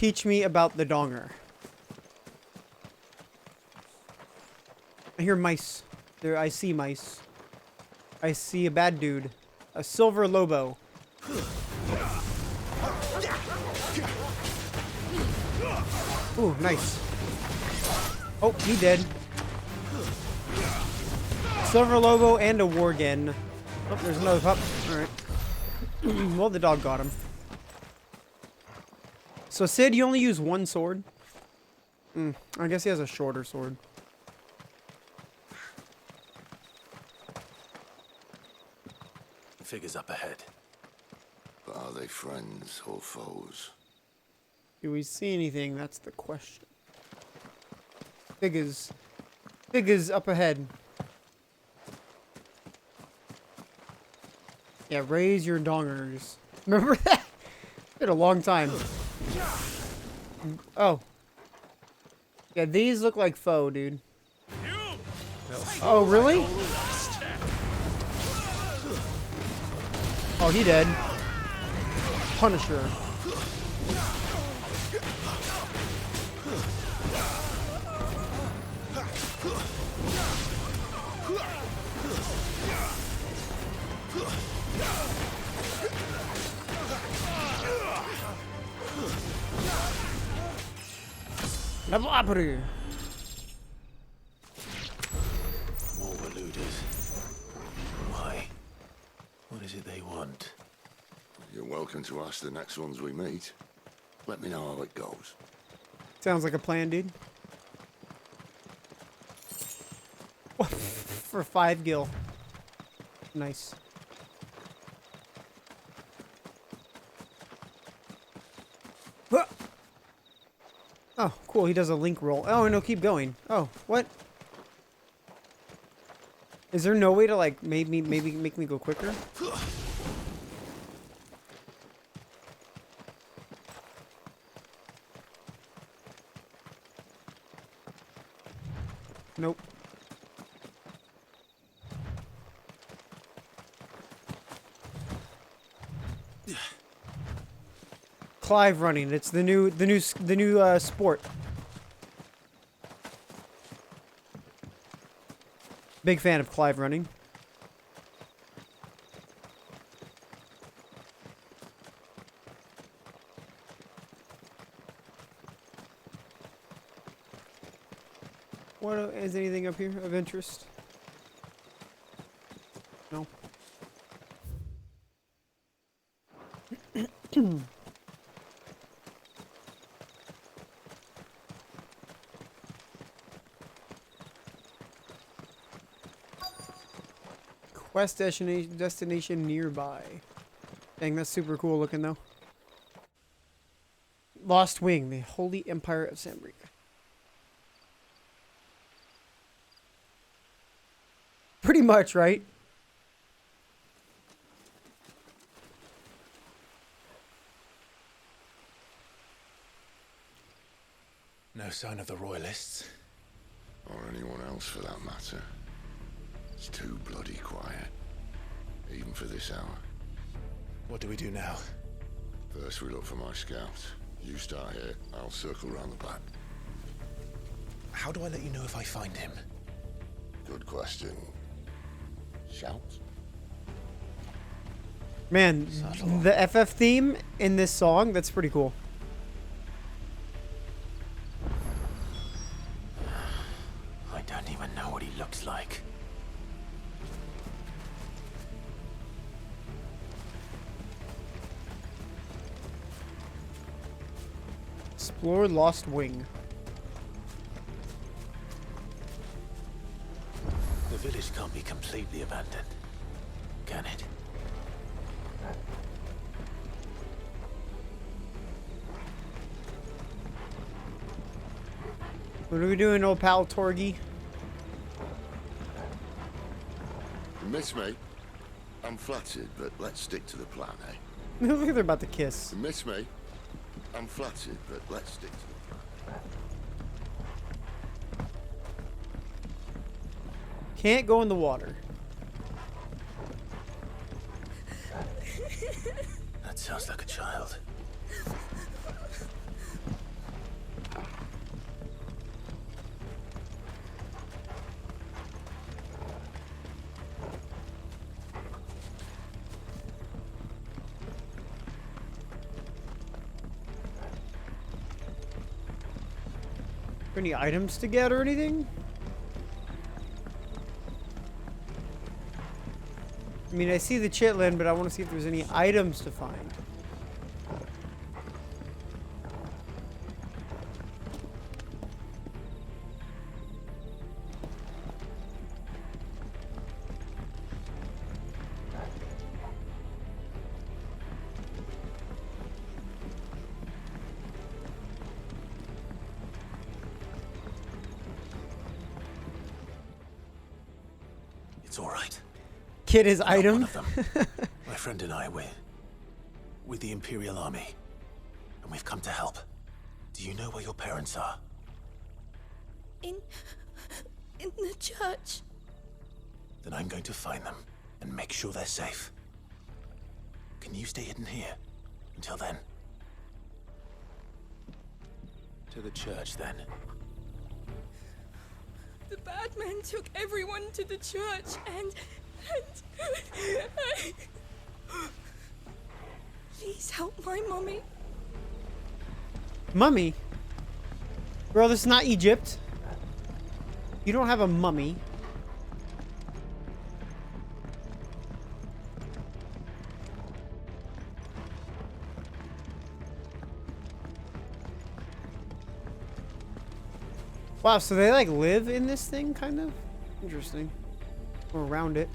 teach me about the donger. I hear mice. There, I see mice. I see a bad dude. A silver lobo. Ooh, nice. Oh, he dead. Silver lobo and a worgen. Oh, there's another pup. Alright. Well, the dog got him. So, Sid, you only use one sword? I guess he has a shorter sword. Figures up ahead. But are they friends or foes? Do we see anything? That's the question. Figures. Figures up ahead. Yeah, raise your dongers. Remember that? It's been a long time. Oh. Yeah, these look like foe, dude. Oh, really? Oh, he dead. Punisher. Level up here. More eluders. Why? What is it they want? You're welcome to ask the next ones we meet. Let me know how it goes. Sounds like a plan, dude. For 5 gil. Nice. Oh, cool. He does a link roll. Oh, no, keep going. Oh, what? Is there no way to, like, maybe make me go quicker? Nope. Clive running. It's the new sport. Big fan of Clive running. What is anything up here of interest? No. Quest destination nearby. Dang, that's super cool looking though. Lost Wing, the Holy Empire of Sambrica. Pretty much, right? No sign of the royalists. Or anyone else for that matter. It's too bloody quiet. Even for this hour. What do we do now? First we look for my scouts. You start here, I'll circle round the back. How do I let you know if I find him? Good question. Shout? Man, the FF theme in this song, that's pretty cool. I don't even know what he looks like. Explore Lost Wing. The village can't be completely abandoned, can it? What are we doing, old pal Torgi? You miss me? I'm flattered, but let's stick to the plan, eh? Look like they're about to kiss. You miss me? I'm flattered, but let's stick to the plan. Can't go in the water. That sounds like a child. Any items to get or anything? I mean, I see the chitlin, but I want to see if there's any items to find. It's all right. Kid his Not item. one of them. My friend and I, we're with the Imperial Army, and we've come to help. Do you know where your parents are? In the church. Then I'm going to find them and make sure they're safe. Can you stay hidden here until then? To the church, then. The bad men took everyone to the church and please help my mommy. Mummy? Bro, this is not Egypt. You don't have a mummy. Wow, so they like live in this thing, kind of? Interesting. Or around it.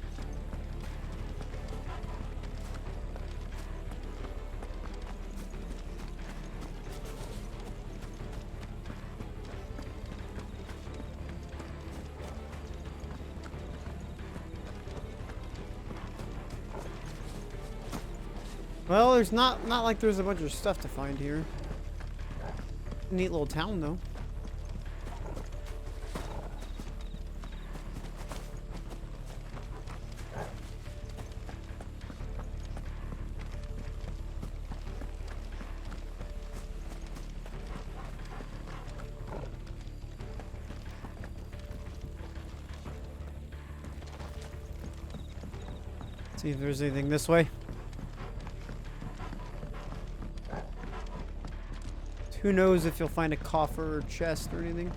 Well, there's not like there's a bunch of stuff to find here. Neat little town, though. See if there's anything this way. Who knows if you'll find a coffer or chest or anything.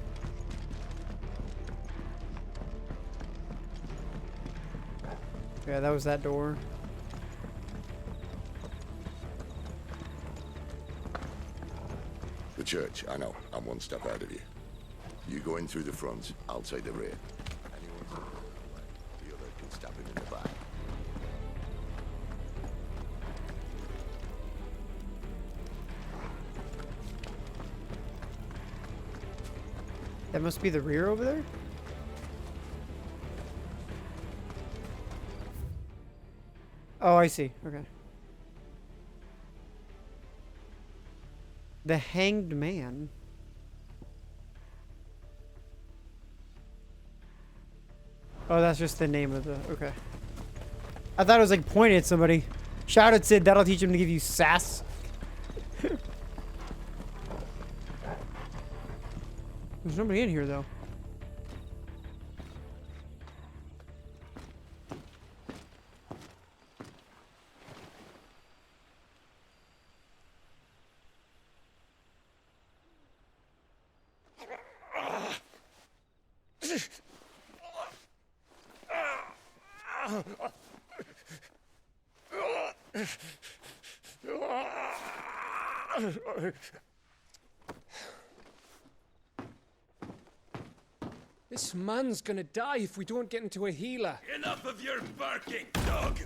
Yeah, that was that door. The church, I know. I'm one step ahead of you. You go in through the front, I'll take the rear. Anyone from the other can stab him in the back. That must be the rear over there? Oh, I see. Okay. The Hanged Man. Oh, that's just the name of the... Okay. I thought it was like pointing at somebody. Shout at Sid, that'll teach him to give you sass. There's nobody in here, though. This man's gonna die if we don't get into a healer. Enough of your barking, dog!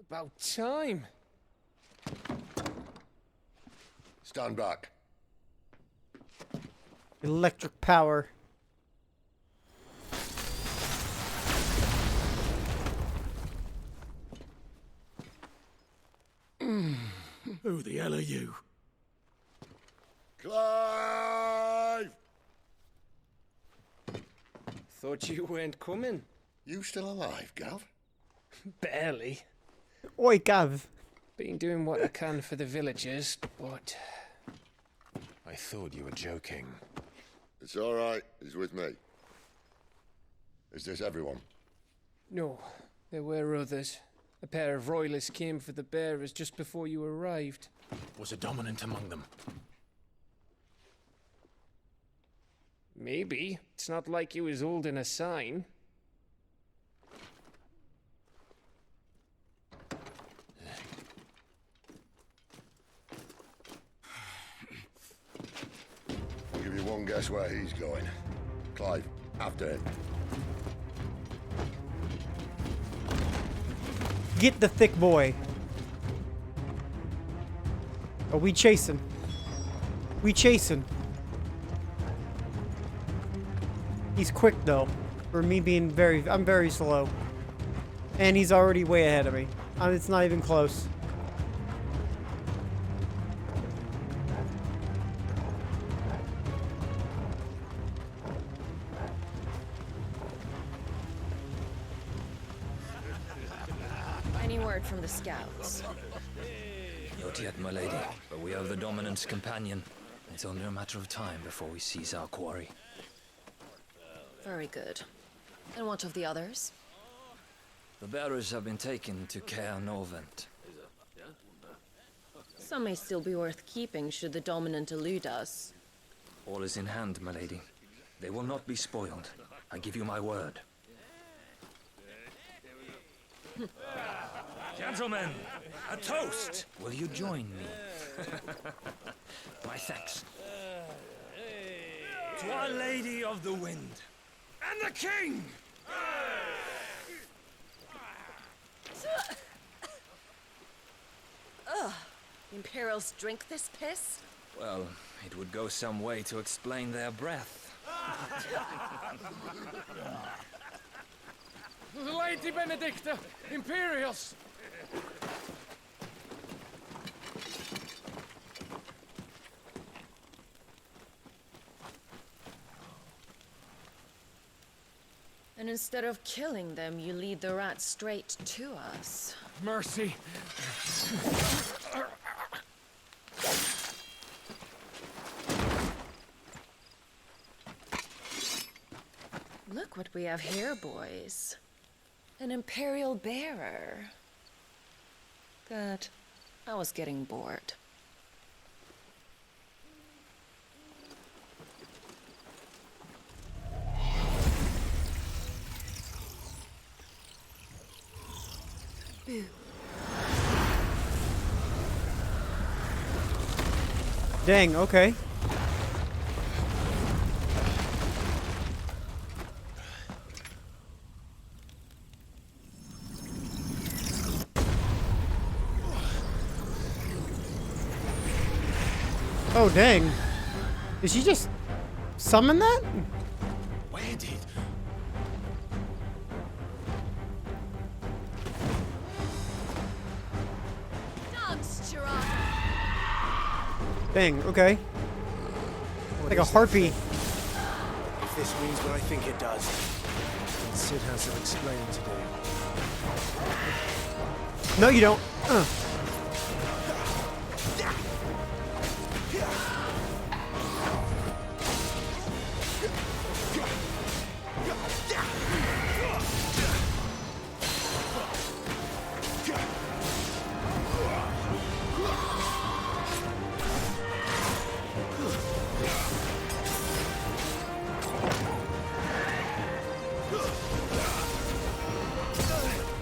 About time. Stand back. Electric power. Who the hell are you? Clive! Thought you weren't coming. You still alive, Gav? Barely. Oi, Gav. Been doing what I can for the villagers, but... I thought you were joking. It's all right. He's with me. Is this everyone? No, there were others. A pair of royalists came for the bearers just before you arrived. Was a dominant among them? Maybe. It's not like he was holding a sign. I'll give you one guess where he's going. Clive, after him. Get the thick boy. Oh, we chasing. We chasing. He's quick though. For me being I'm very slow. And he's already way ahead of me. It's not even close. Any word from the scouts? Not yet, my lady, but we have the Dominant's companion. It's only a matter of time before we seize our quarry. Very good. And what of the others? The bearers have been taken to Caer Norvent. Some may still be worth keeping should the Dominant elude us. All is in hand, my lady. They will not be spoiled. I give you my word. Gentlemen, a toast! Will you join me? My thanks. To Our Lady of the Wind and the King! Imperials drink this piss? Well, it would go some way to explain their breath. Lady Benedicta! Imperials! And instead of killing them, you lead the rats straight to us. Mercy! Look what we have here, boys. An Imperial bearer. Good. I was getting bored. Boo. Dang, okay. Oh, dang. Did she just summon that? Where did? Dang, okay. Like a harpy. If this means what I think it does, then Sid has some explaining to do. No, you don't.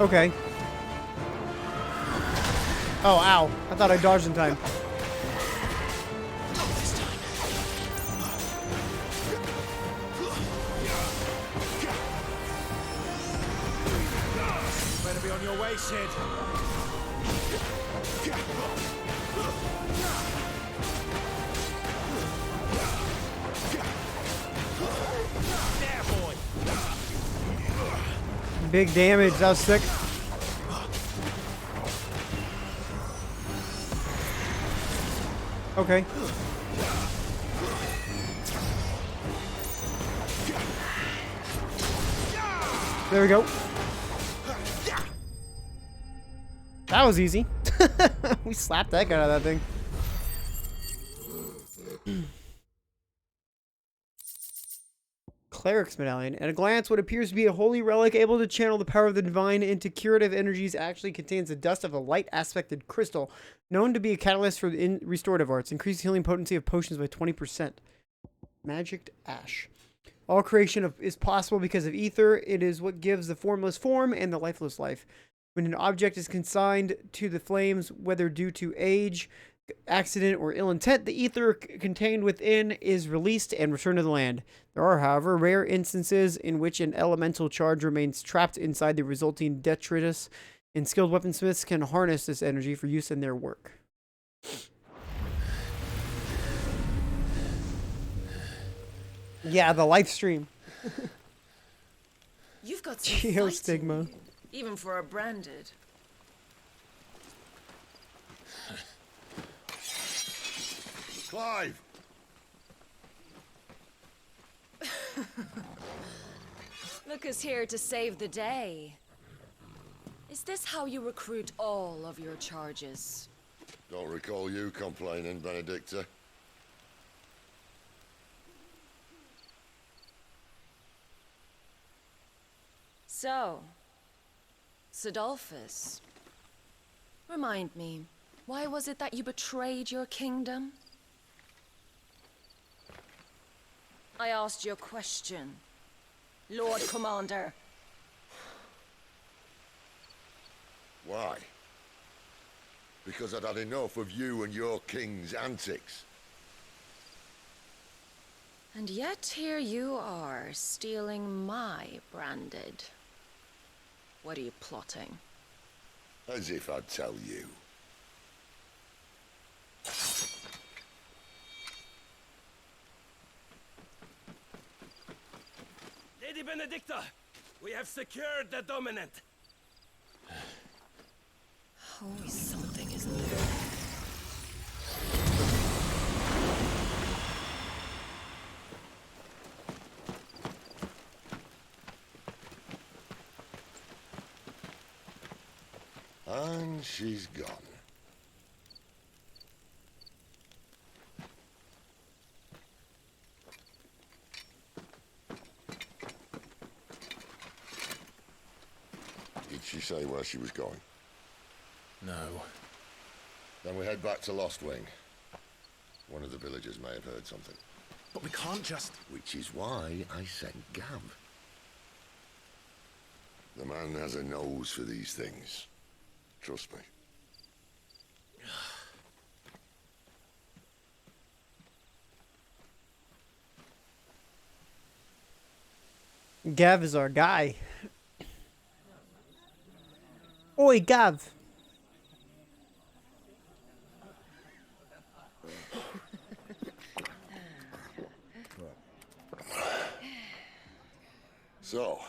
Okay. Oh, ow. I thought I dodged in time. Better be on your way, Sid. There, boy. Big damage. That was sick. Okay. There we go. That was easy. We slapped that guy out of that thing. Cleric's Medallion. At a glance, what appears to be a holy relic able to channel the power of the divine into curative energies actually contains the dust of a light-aspected crystal, known to be a catalyst for restorative arts. Increased healing potency of potions by 20%. Magicked Ash. All creation is possible because of ether. It is what gives the formless form and the lifeless life. When an object is consigned to the flames, whether due to age, accident, or ill intent, the ether contained within is released and returned to the land. There are, however, rare instances in which an elemental charge remains trapped inside the resulting detritus, and skilled weaponsmiths can harness this energy for use in their work. Yeah, the live stream. You've got some fight in Geostigma. you, even for a branded. Clive! Look who's here to save the day. Is this how you recruit all of your charges? Don't recall you complaining, Benedicta. So, Sidolphus, remind me, why was it that you betrayed your kingdom? I asked you a question, Lord Commander. Why? Because I'd had enough of you and your king's antics. And yet here you are, stealing my branded. What are you plotting? As if I'd tell you. Lady Benedicta, we have secured the dominant. Always something, isn't there? And she's gone. Did she say where she was going? No. Then we head back to Lost Wing. One of the villagers may have heard something. But we can't just... Which is why I sent Gav. The man has a nose for these things. Trust me. Gav is our guy. Oi, Gav. So,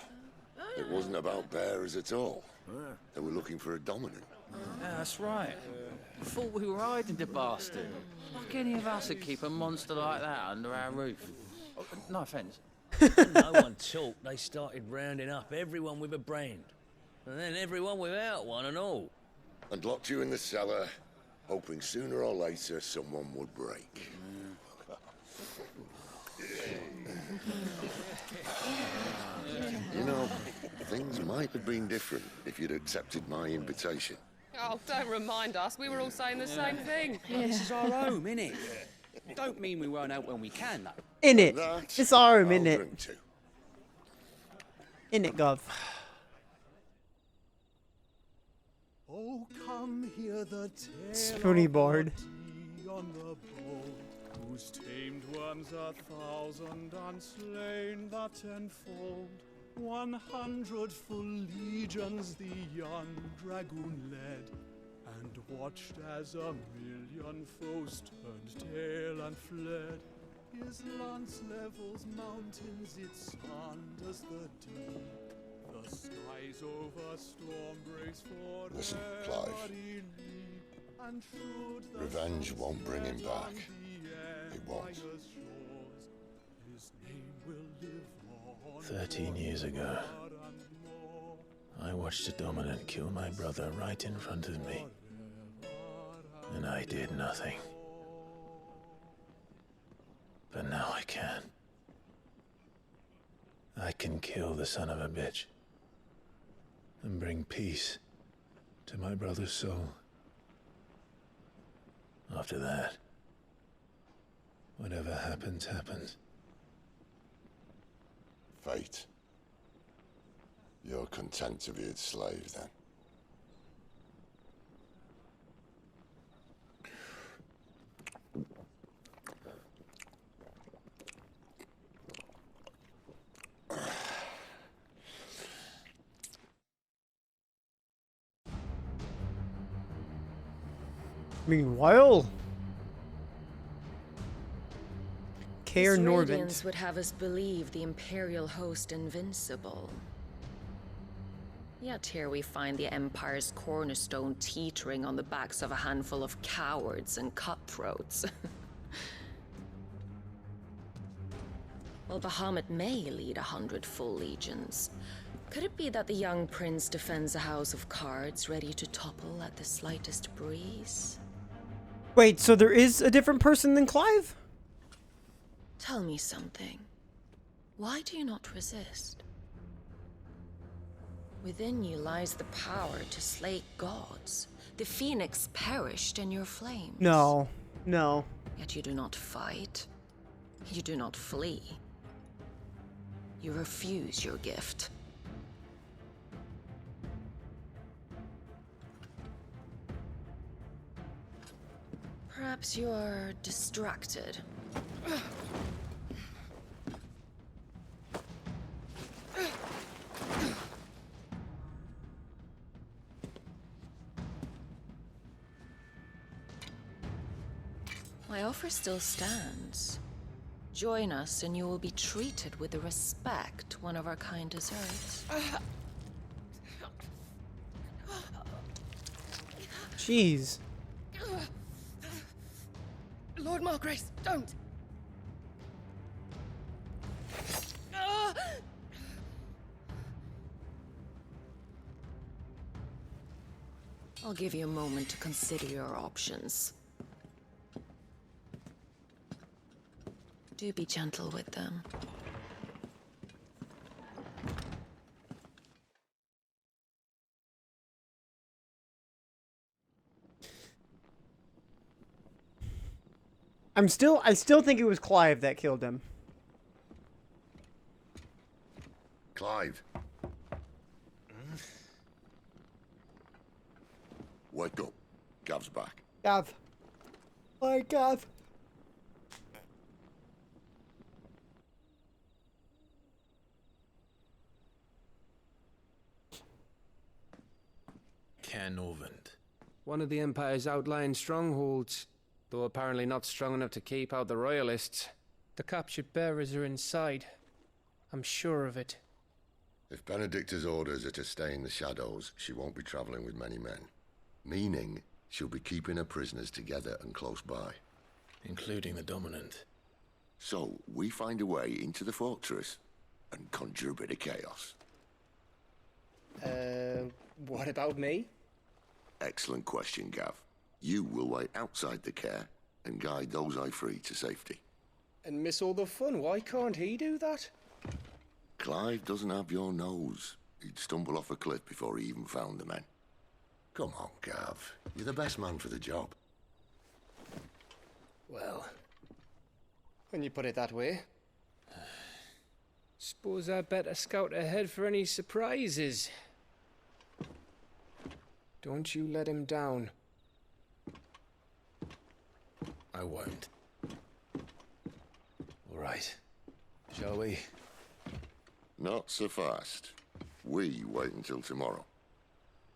it wasn't about bears at all. They were looking for a dominant. Yeah, that's right. I thought we were hiding the bastard. Like any of us would keep a monster like that under our roof. Oh, no offence. No one talked, they started rounding up everyone with a brand. And then everyone without one and all. And locked you in the cellar, hoping sooner or later someone would break. You know, things might have been different if you'd accepted my invitation. Oh, don't remind us. We were all saying the same thing. This is our home, innit? Don't mean we won't out when we can, though. In it. That It's our home, I'll in it. drink to. In it, Gov. Oh, come hear the tale Spoony Bard. on the bold, whose tamed worms 1,000 and slain the tenfold. 100 full legions the young dragoon led, and watched as 1,000,000 foes turned tail and fled. His lance levels mountains, it sanders the deep. The skies over storm breaks for Listen, Clive. every leap, and should the Revenge sun won't bring him set back. on the It won't. empire's shores, his name will live on 13 years ago, more and more. I watched a dominant kill my brother right in front of me. And I did nothing. But now I can. I can kill the son of a bitch. And bring peace to my brother's soul. After that, whatever happens, happens. Fate. You're content to be its slave, then? Meanwhile, Kaer These Norvent. radiance would have us believe the Imperial host invincible. Yet here we find the Empire's cornerstone teetering on the backs of a handful of cowards and cutthroats. While Bahamut may lead 100 full legions, could it be that the young prince defends a house of cards ready to topple at the slightest breeze? Wait, so there is a different person than Clive? Tell me something. Why do you not resist? Within you lies the power to slay gods. The phoenix perished in your flames. No, no. Yet you do not fight. You do not flee. You refuse your gift. Perhaps you are distracted. My offer still stands. Join us and you will be treated with the respect one of our kind deserves. Jeez. Lord Margrace, don't! I'll give you a moment to consider your options. Do be gentle with them. I still think it was Clive that killed him. Clive. Wake up. Gav's back. Gav. My Gav. Kaer Norvent. One of the Empire's outlying strongholds, though apparently not strong enough to keep out the Royalists. The captured bearers are inside. I'm sure of it. If Benedicta's orders are to stay in the shadows, she won't be traveling with many men. Meaning, she'll be keeping her prisoners together and close by. Including the Dominant. So, we find a way into the fortress and conjure a bit of chaos. What about me? Excellent question, Gav. You will wait outside the care and guide those I free to safety. And miss all the fun. Why can't he do that? Clive doesn't have your nose. He'd stumble off a cliff before he even found the men. Come on, Gav. You're the best man for the job. Well, when you put it that way. Suppose I better scout ahead for any surprises. Don't you let him down. I won't. All right. Shall we? Not so fast. We wait until tomorrow.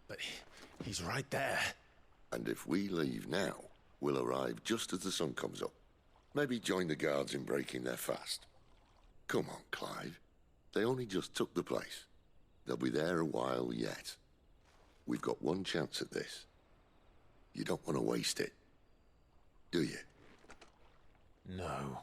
But he's right there. And if we leave now, we'll arrive just as the sun comes up. Maybe join the guards in breaking their fast. Come on, Clive. They only just took the place. They'll be there a while yet. We've got one chance at this. You don't want to waste it, do you? No.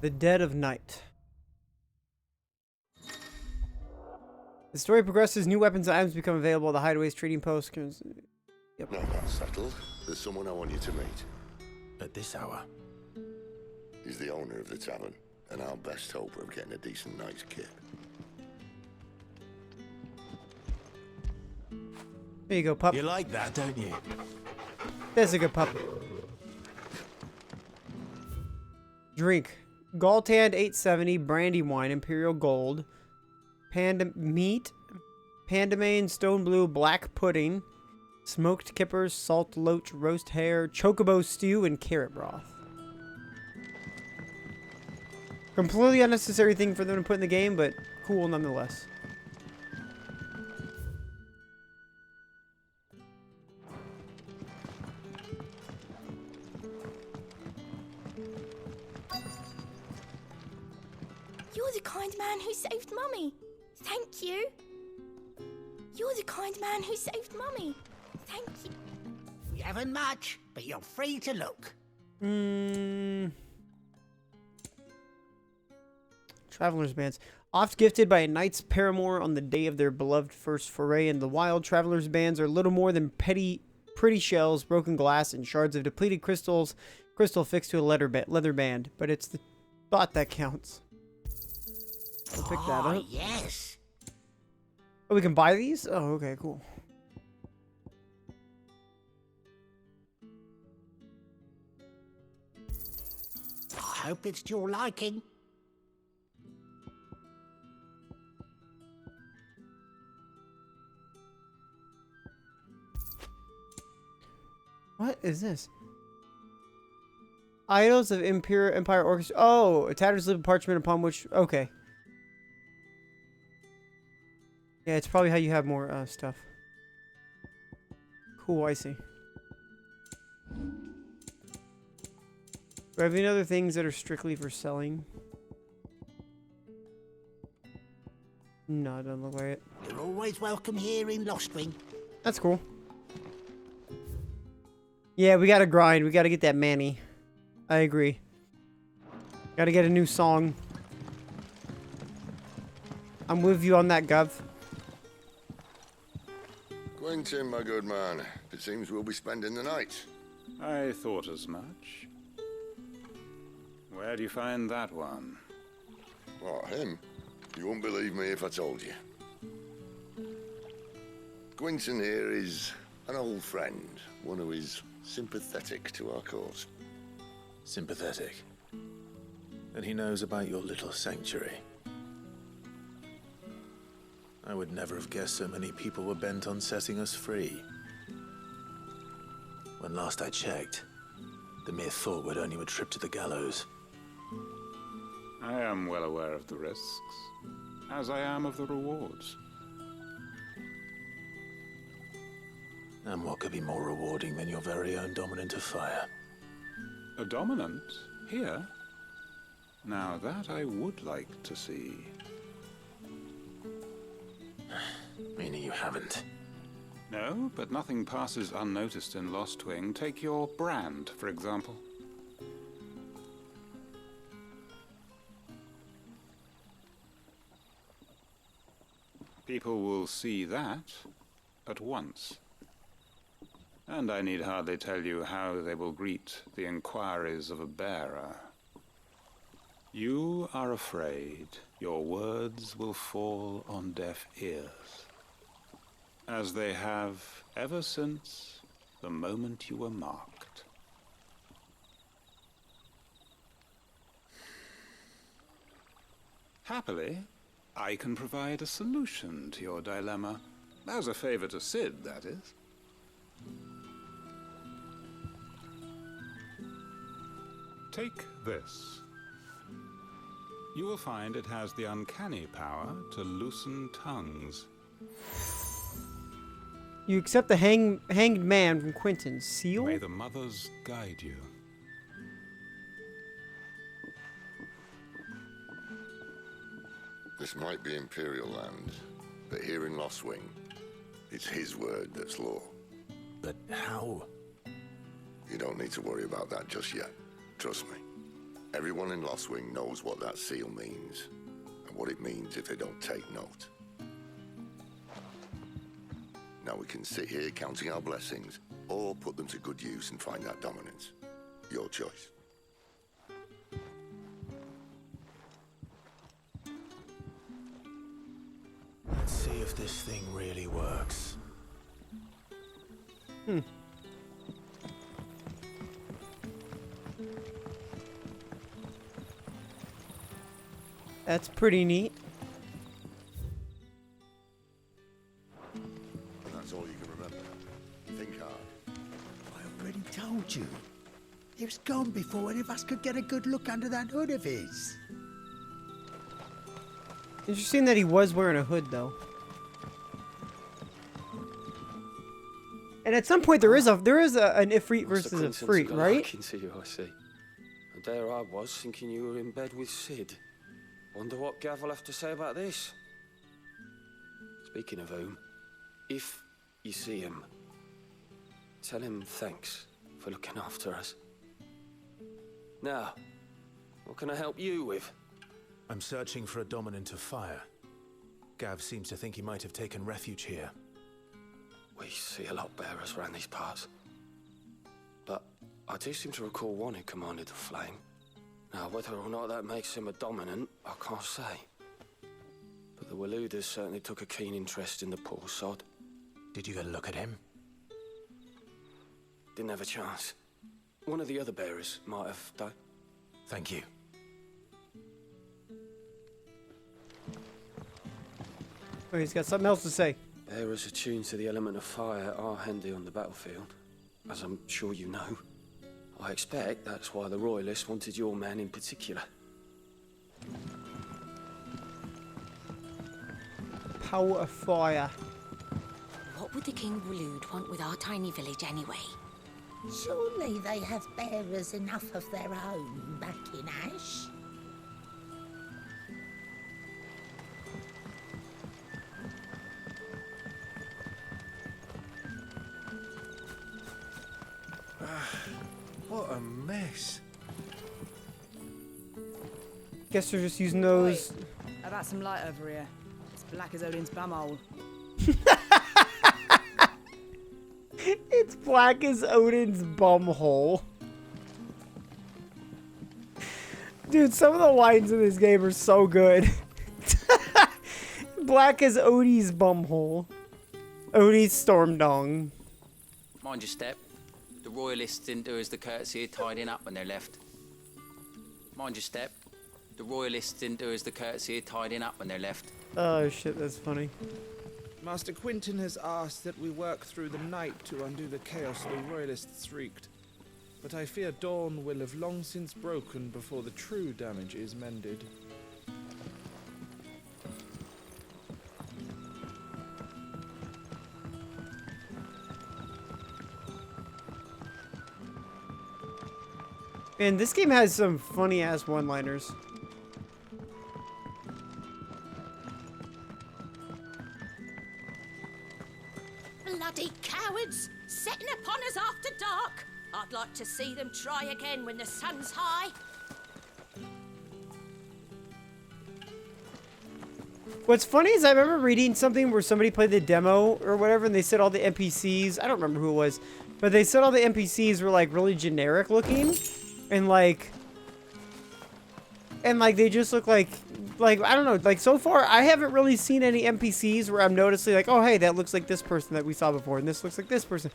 The Dead of Night. The story progresses, new weapons and items become available at the hideaways, trading posts. Yep. Now that's settled. There's someone I want you to meet. At this hour? He's the owner of the tavern, and our best hope of getting a decent night's kip. There you go, pup. You like that, don't you? There's a good pup. Drink. Galtand 870, brandy wine, imperial gold, panda meat, pandamane, stone blue, black pudding, smoked kippers, salt loach, roast hare, chocobo stew, and carrot broth. Completely unnecessary thing for them to put in the game, but cool nonetheless. You're the kind man who saved Mummy. Thank you. You're the kind man who saved Mummy. Thank you. We haven't much, but you're free to look. Traveler's bands. Oft gifted by a knight's paramour on the day of their beloved first foray in the wild, traveler's bands are little more than pretty shells, broken glass, and shards of depleted crystal fixed to a leather band. But it's the thought that counts. I'll pick that up. Yes. Oh, we can buy these? Oh, okay, cool. I hope it's to your liking. What is this? Idols of Empire Orchestra. Oh, a tattered slip of parchment upon which... Okay. Yeah, it's probably how you have more stuff. Cool, I see. Do I have any other things that are strictly for selling? No, it doesn't look like it. You're always welcome here in Lostwing. That's cool. Yeah, we gotta grind. We gotta get that Manny. I agree. Gotta get a new song. I'm with you on that, Gov. Quentin, my good man. It seems we'll be spending the night. I thought as much. Where do you find that one? What, him? You wouldn't believe me if I told you. Quentin here is an old friend, one who is sympathetic to our cause. Sympathetic. And he knows about your little sanctuary. I would never have guessed so many people were bent on setting us free. When last I checked, the mere thought would earn you a trip to the gallows. I am well aware of the risks, as I am of the rewards. And what could be more rewarding than your very own dominant of fire? A dominant? Here? Now that I would like to see. Meaning you haven't? No, but nothing passes unnoticed in Lostwing. Take your brand, for example. People will see that at once. And I need hardly tell you how they will greet the inquiries of a bearer. You are afraid your words will fall on deaf ears, as they have ever since the moment you were marked. Happily, I can provide a solution to your dilemma, as a favor to Sid, that is. Take this. You will find it has the uncanny power to loosen tongues. You accept the hanged man from Quentin's seal? May the mothers guide you. This might be Imperial land, but here in Lostwing, it's his word that's law. But how? You don't need to worry about that just yet. Trust me. Everyone in Lostwing knows what that seal means, and what it means if they don't take note. Now we can sit here counting our blessings, or put them to good use and find that dominance. Your choice. if this thing really works. That's pretty neat. That's all you can remember. Think hard. I already told you. He was gone before any of us could get a good look under that hood of his. Interesting that he was wearing a hood, though. And at some point there is an Ifrit versus a Freet, right? Into you, I see. And there I was, thinking you were in bed with Sid. Wonder what Gav will have to say about this. Speaking of whom, if you see him, tell him thanks for looking after us. Now, what can I help you with? I'm searching for a dominant of fire. Gav seems to think he might have taken refuge here. We see a lot bearers around these parts. But I do seem to recall one who commanded the flame. Now, whether or not that makes him a dominant, I can't say. But the Waluders certainly took a keen interest in the poor sod. Did you get a look at him? Didn't have a chance. One of the other bearers might have, though. Thank you. Oh, he's got something else to say. Bearers attuned to the element of fire are handy on the battlefield, as I'm sure you know. I expect that's why the Royalists wanted your man in particular. Power of fire. What would the King Walud want with our tiny village anyway? Surely they have bearers enough of their own back in Ash. What a mess. Guess they're just using those. Wait, how about some light over here? It's black as Odin's bumhole. It's black as Odin's bumhole. Dude, some of the lines in this game are so good. Black as Odie's bumhole. Odie's storm dong. Mind your step. The Royalists didn't do us the courtesy of tidying up when they left. Mind your step. The Royalists didn't do us the courtesy of tidying up when they left. Oh shit, that's funny. Master Quinton has asked that we work through the night to undo the chaos the Royalists wreaked. But I fear dawn will have long since broken before the true damage is mended. Man, this game has some funny ass one-liners. Bloody cowards! Setting upon us after dark! I'd like to see them try again when the sun's high. What's funny is I remember reading something where somebody played the demo or whatever, and they said all the NPCs, I don't remember who it was, but they said all the NPCs were like really generic looking, and like they just look like I don't know, like so far I haven't really seen any NPCs where I'm noticing like, oh hey, that looks like this person that we saw before, and this looks like this person.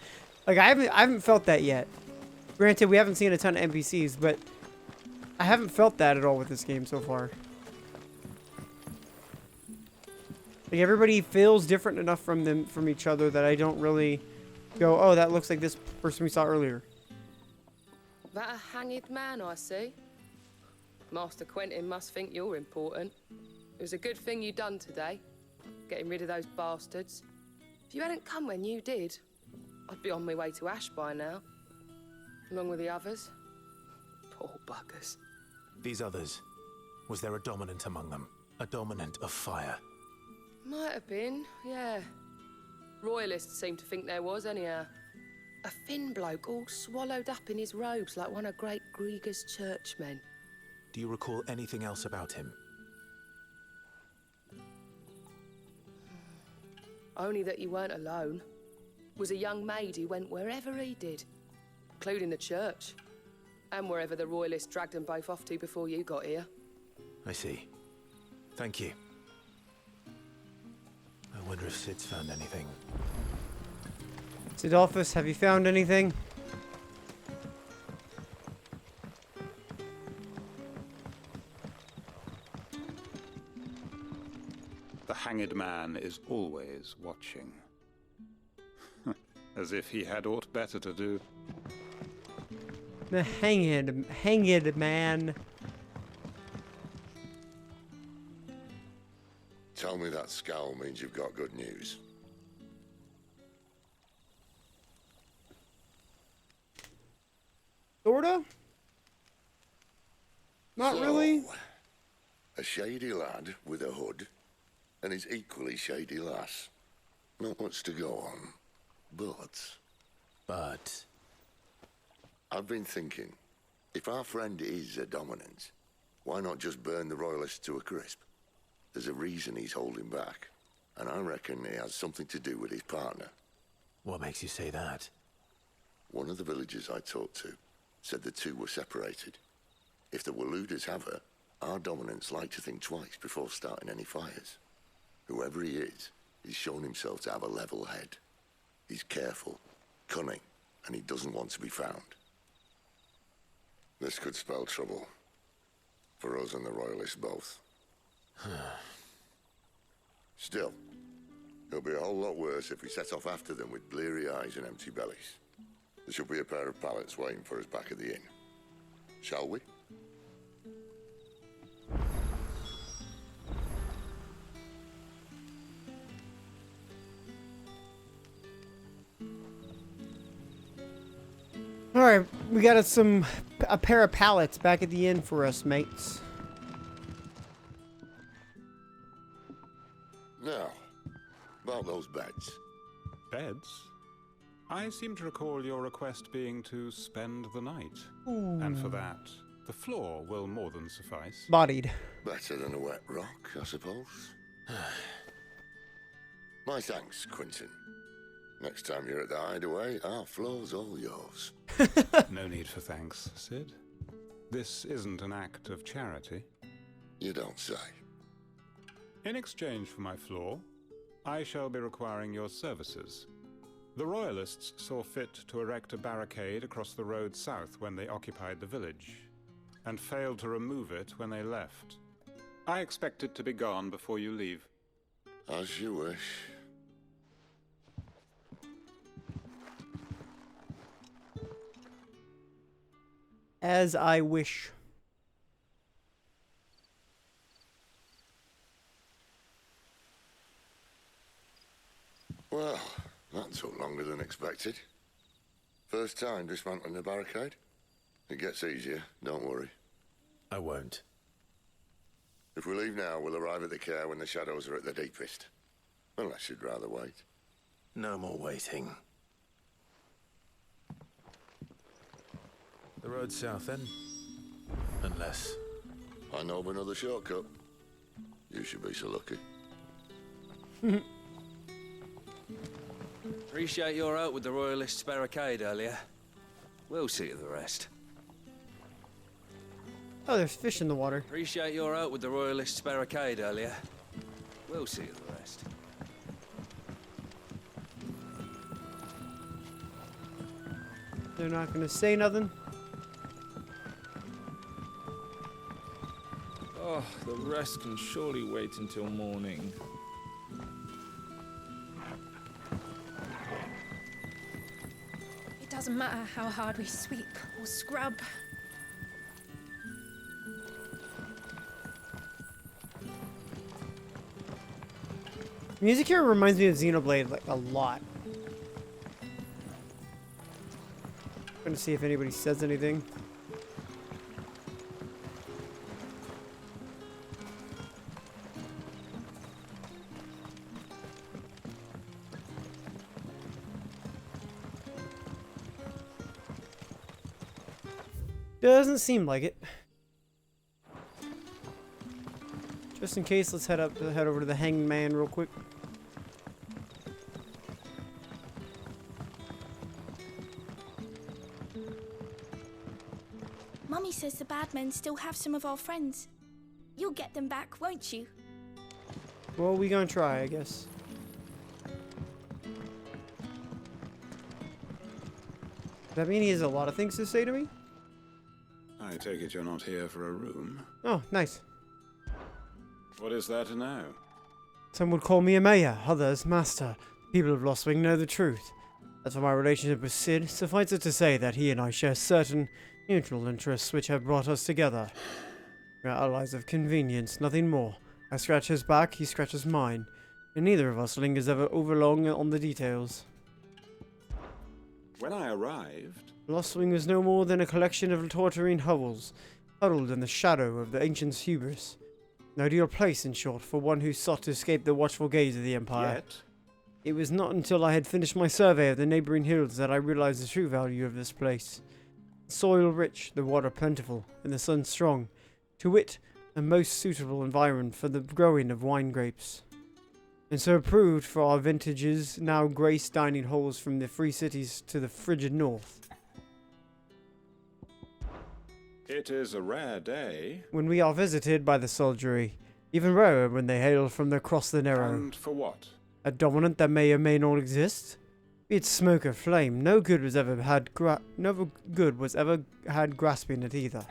Like I haven't felt that yet. Granted, we haven't seen a ton of NPCs, but I haven't felt that at all with this game so far. Like everybody feels different enough from each other that I don't really go, oh, that looks like this person we saw earlier. That a hanged man, I see. Master Quentin must think you're important. It was a good thing you done today, getting rid of those bastards. If you hadn't come when you did, I'd be on my way to Ash by now, along with the others. Poor buggers. These others, was there a dominant among them? A dominant of fire? Might have been, yeah. Royalists seem to think there was, anyhow. A thin bloke all swallowed up in his robes like one of Great Grieger's churchmen. Do you recall anything else about him? Only that you weren't alone. Was a young maid who went wherever he did, including the church, and wherever the Royalists dragged them both off to before you got here. I see. Thank you. I Wonder if Sid's found anything. Sidolphus, have you found anything? The hanged man is always watching. As if he had aught better to do. The hanged man. Tell me that scowl means you've got good news. Sorta? Not really. A shady lad with a hood, and his equally shady lass. Not much to go on, but... I've been thinking, if our friend is a dominant, why not just burn the royalists to a crisp? There's a reason he's holding back, and I reckon it has something to do with his partner. What makes you say that? One of the villagers I talked to said the two were separated. If the Waluders have her, our dominants like to think twice before starting any fires. Whoever he is, he's shown himself to have a level head. He's careful, cunning, and he doesn't want to be found. This could spell trouble. For us and the Royalists both. Still, it'll be a whole lot worse if we set off after them with bleary eyes and empty bellies. There should be a pair of pallets waiting for us back at the inn. Shall we? Alright, we got a pair of pallets back at the inn for us, mates. Now, about those beds. Beds? I seem to recall your request being to spend the night. Ooh. And for that, the floor will more than suffice. Bodied. Better than a wet rock, I suppose. My thanks, Quentin. Next time you're at the hideaway, our floor's all yours. No need for thanks, Sid. This isn't an act of charity. You don't say. In exchange for my floor, I shall be requiring your services. The Royalists saw fit to erect a barricade across the road south when they occupied the village, and failed to remove it when they left. I expect it to be gone before you leave. As you wish. As I wish. Well, that took longer than expected. First time dismantling the barricade? It gets easier, don't worry. I won't. If we leave now, we'll arrive at the care when the shadows are at their deepest. Unless you'd rather wait. No more waiting. The road south then? Unless... I know of another shortcut. You should be so lucky. Appreciate your help with the Royalists' barricade earlier. We'll see to the rest. Oh, there's fish in the water. Appreciate your help with the Royalists' barricade earlier. We'll see to the rest. They're not gonna say nothing. Oh, the rest can surely wait until morning. It doesn't matter how hard we sweep or scrub. Music here reminds me of Xenoblade like a lot. Gonna see if anybody says anything. Doesn't seem like it. Just in case, let's head over to the Hanged Man real quick. Mummy says the bad men still have some of our friends. You'll get them back, won't you? Well, we gonna try, I guess. that mean he has a lot of things to say to me? I take it you're not here for a room. Oh, nice. What is there to know? Some would call me a mayor, others master. People of Lost Wing know the truth. As for my relationship with Sid, suffice it to say that he and I share certain mutual interests which have brought us together. We are allies of convenience, nothing more. I scratch his back, he scratches mine, and neither of us lingers ever overlong on the details. When I arrived... Lost Wing was no more than a collection of torturing hovels, huddled in the shadow of the ancient's hubris. An ideal place, in short, for one who sought to escape the watchful gaze of the Empire. Yet? It was not until I had finished my survey of the neighboring hills that I realized the true value of this place. Soil rich, the water plentiful, and the sun strong. To wit, a most suitable environment for the growing of wine grapes. And so approved for our vintages, now grace dining halls from the free cities to the frigid north. It is a rare day. When we are visited by the soldiery, even rarer when they hail from across the narrow. And for what? A dominant that may or may not exist. Be it smoke or flame, no good was ever had grasping it either.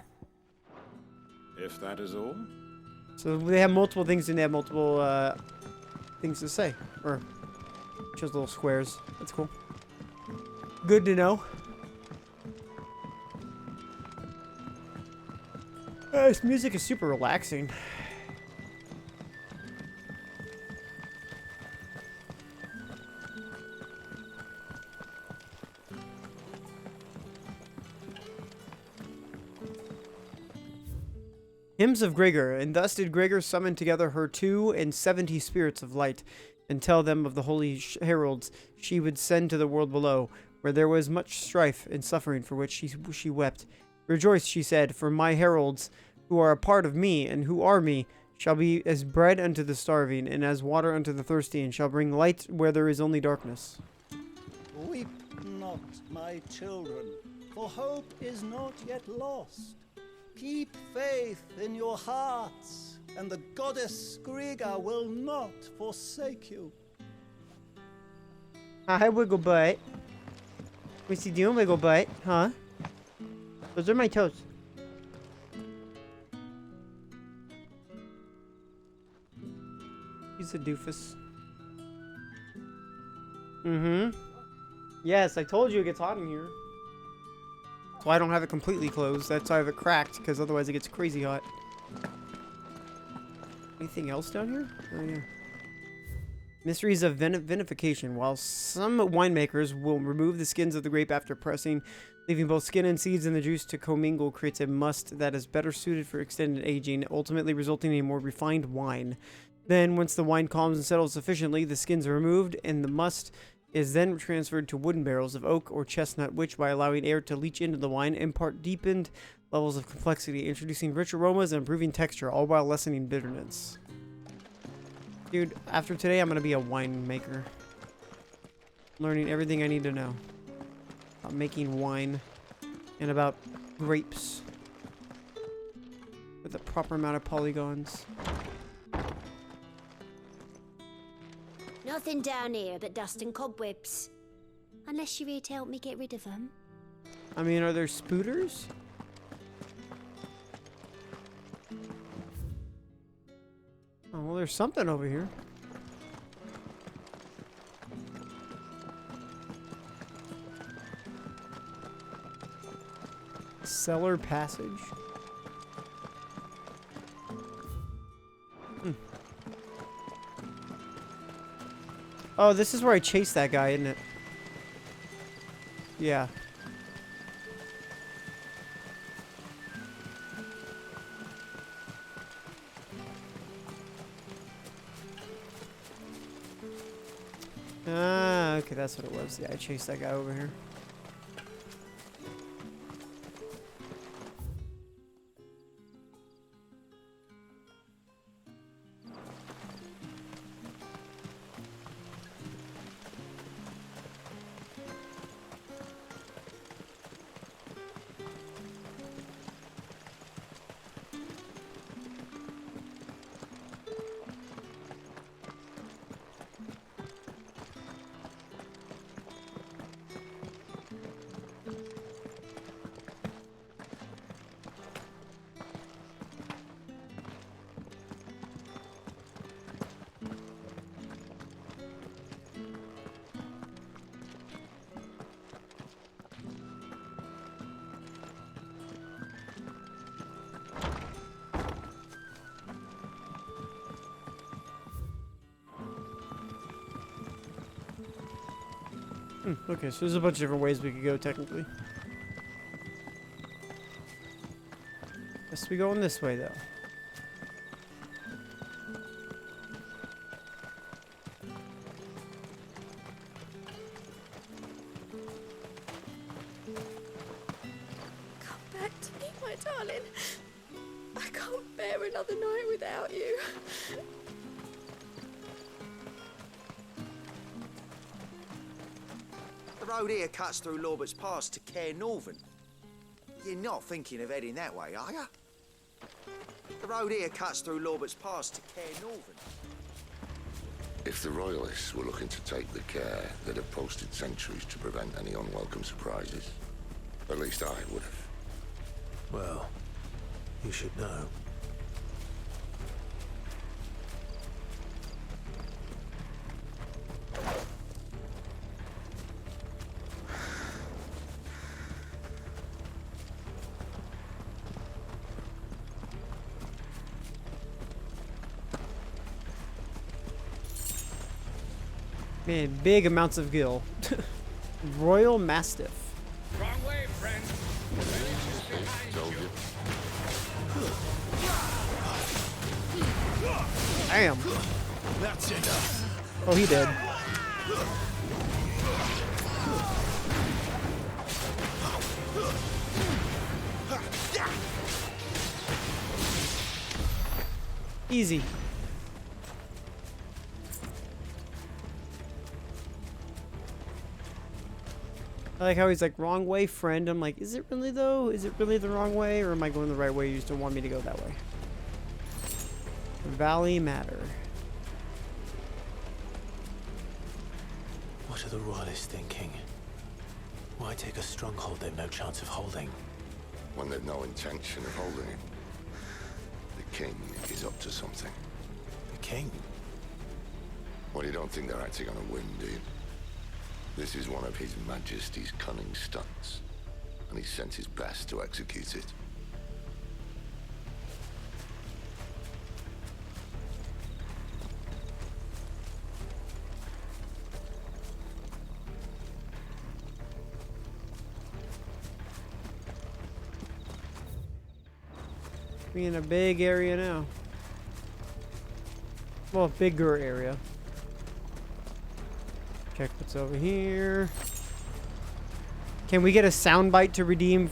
If that is all. So they have multiple things and they have multiple things to say. Or just little squares. That's cool. Good to know. This music is super relaxing. Hymns of Gregor, and thus did Gregor summon together her 72 spirits of light, and tell them of the holy heralds she would send to the world below, where there was much strife and suffering for which she wept. Rejoice, she said, for my heralds, who are a part of me, and who are me, shall be as bread unto the starving, and as water unto the thirsty, and shall bring light where there is only darkness. Weep not, my children, for hope is not yet lost. Keep faith in your hearts, and the goddess Skriga will not forsake you. Hi, Wiggle Butt. What's he doing, Wiggle Butt? Huh? Those are my toes. He's a doofus. Mm-hmm. Yes, I told you it gets hot in here. So I don't have it completely closed. That's why I have it cracked, because otherwise it gets crazy hot. Anything else down here? Oh, yeah. Mysteries of vinification. While some winemakers will remove the skins of the grape after pressing, leaving both skin and seeds in the juice to commingle creates a must that is better suited for extended aging, ultimately resulting in a more refined wine. Then, once the wine calms and settles sufficiently, the skins are removed, and the must is then transferred to wooden barrels of oak or chestnut, which, by allowing air to leach into the wine, impart deepened levels of complexity, introducing rich aromas and improving texture, all while lessening bitterness. Dude, after today, I'm going to be a winemaker. Learning everything I need to know about making wine and about grapes with the proper amount of polygons. Nothing down here but dust and cobwebs. Unless you're here to help me get rid of them. I mean, are there spooters? Oh, well, there's something over here. Cellar passage. Oh, this is where I chased that guy, isn't it? Yeah. Ah, okay, that's what it was. Yeah, I chased that guy over here. Okay, so there's a bunch of different ways we could go, technically. Guess we going this way, though. Come back to me, my darling. I can't bear another night without you. The road here cuts through Lorbert's Pass to Care Northern. You're not thinking of heading that way, are you? The road here cuts through Lorbert's Pass to Care Northern. If the Royalists were looking to take the care, they'd have posted sentries to prevent any unwelcome surprises. At least I would have. Well, you should know. Man, big amounts of gill. Royal Mastiff. Wrong way, friend. Told you. Damn. That's enough. Oh, he did. Easy. I like how he's like, wrong way, friend. I'm like, is it really though? Is it really the wrong way? Or am I going the right way? You just don't want me to go that way. Valley Matter. What are the Royalists thinking? Why take a stronghold they've no chance of holding? When they've no intention of holding it. The king is up to something. The king? Well, you don't think they're actually gonna win, do you? This is one of His Majesty's cunning stunts, and he sent his best to execute it. We're in a big area now. Well, bigger area. Check what's over here. Can we get a soundbite to redeem?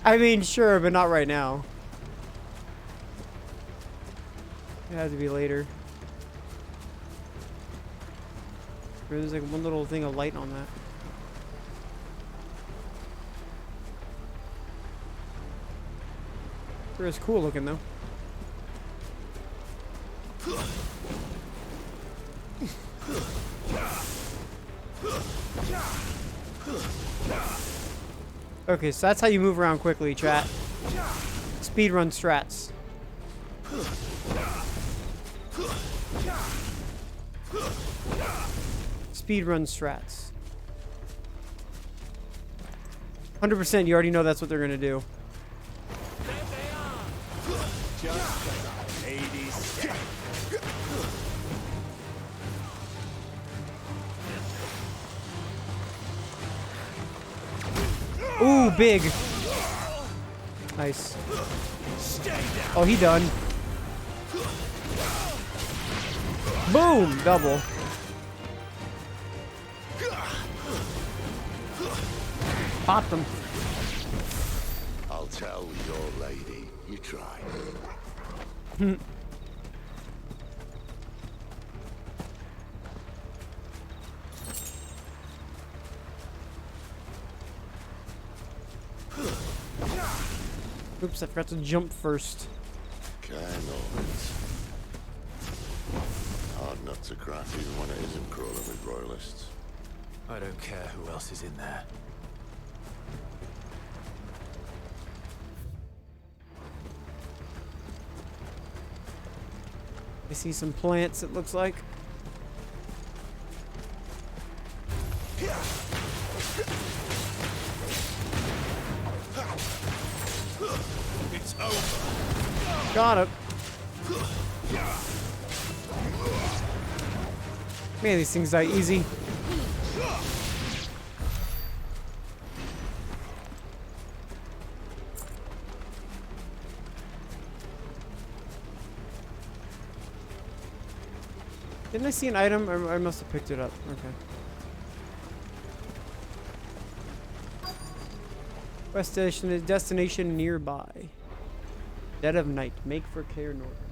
I mean, sure, but not right now. It has to be later. There's like one little thing of light on that. Sure is cool looking though. Okay, so that's how you move around quickly, chat. Speedrun strats. Speedrun strats. 100% you already know that's what they're gonna do. Ooh, big. Nice. Oh, he done. Boom! Double. Popped them. I'll tell your lady. You try. Oops, I forgot to jump first. Hard nut to crack even when it isn't crawling with Royalists. I don't care who else is in there. I see some plants, it looks like. It's over. Got it. Man, these things die easy. Didn't I see an item? I must have picked it up. Okay. Destination nearby. Dead of night. Make for Care North.